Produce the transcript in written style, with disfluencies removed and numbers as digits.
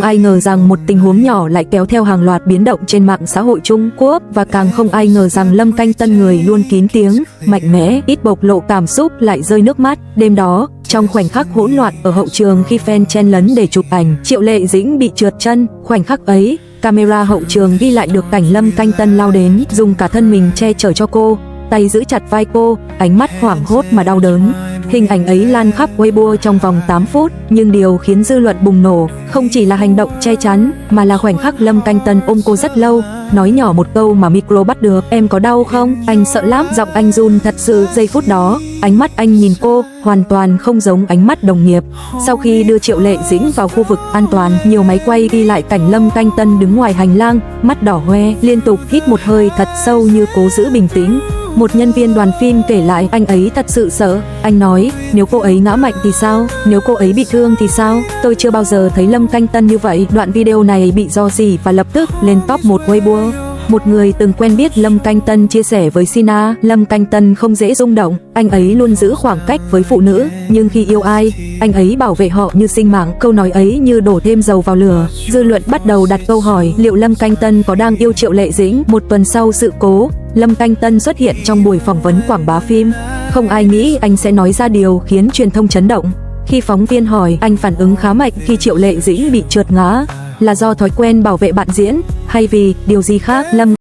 Ai ngờ rằng một tình huống nhỏ lại kéo theo hàng loạt biến động trên mạng xã hội Trung Quốc, và càng không ai ngờ rằng Lâm Canh Tân, người luôn kín tiếng, mạnh mẽ, ít bộc lộ cảm xúc, lại rơi nước mắt. Đêm đó, trong khoảnh khắc hỗn loạn ở hậu trường khi fan chen lấn để chụp ảnh, Triệu Lệ Dĩnh bị trượt chân. Khoảnh khắc ấy, camera hậu trường ghi lại được cảnh Lâm Canh Tân lao đến, dùng cả thân mình che chở cho cô, tay giữ chặt vai cô, ánh mắt hoảng hốt mà đau đớn. Hình ảnh ấy lan khắp Weibo trong vòng 8 phút, nhưng điều khiến dư luận bùng nổ không chỉ là hành động che chắn, mà là khoảnh khắc Lâm Canh Tân ôm cô rất lâu, nói nhỏ một câu mà micro bắt được: "Em có đau không? Anh sợ lắm." Giọng anh run thật sự. Giây phút đó, ánh mắt anh nhìn cô hoàn toàn không giống ánh mắt đồng nghiệp. Sau khi đưa Triệu Lệ Dĩnh vào khu vực an toàn, nhiều máy quay ghi lại cảnh Lâm Canh Tân đứng ngoài hành lang, mắt đỏ hoe, liên tục hít một hơi thật sâu như cố giữ bình tĩnh. Một nhân viên đoàn phim kể lại, anh ấy thật sự sợ. Anh nói, nếu cô ấy ngã mạnh thì sao? Nếu cô ấy bị thương thì sao? Tôi chưa bao giờ thấy Lâm Canh Tân như vậy. Đoạn video này bị rò rỉ và lập tức lên top 1 Weibo. Một người từng quen biết Lâm Canh Tân chia sẻ với Sina, Lâm Canh Tân không dễ rung động, anh ấy luôn giữ khoảng cách với phụ nữ, nhưng khi yêu ai, anh ấy bảo vệ họ như sinh mạng. Câu nói ấy như đổ thêm dầu vào lửa. Dư luận bắt đầu đặt câu hỏi, liệu Lâm Canh Tân có đang yêu Triệu Lệ Dĩnh? Một tuần sau sự cố, Lâm Canh Tân xuất hiện trong buổi phỏng vấn quảng bá phim. Không ai nghĩ anh sẽ nói ra điều khiến truyền thông chấn động. Khi phóng viên hỏi, anh phản ứng khá mạnh khi Triệu Lệ Dĩnh bị trượt ngã. Là do thói quen bảo vệ bạn diễn, hay vì điều gì khác? Lâm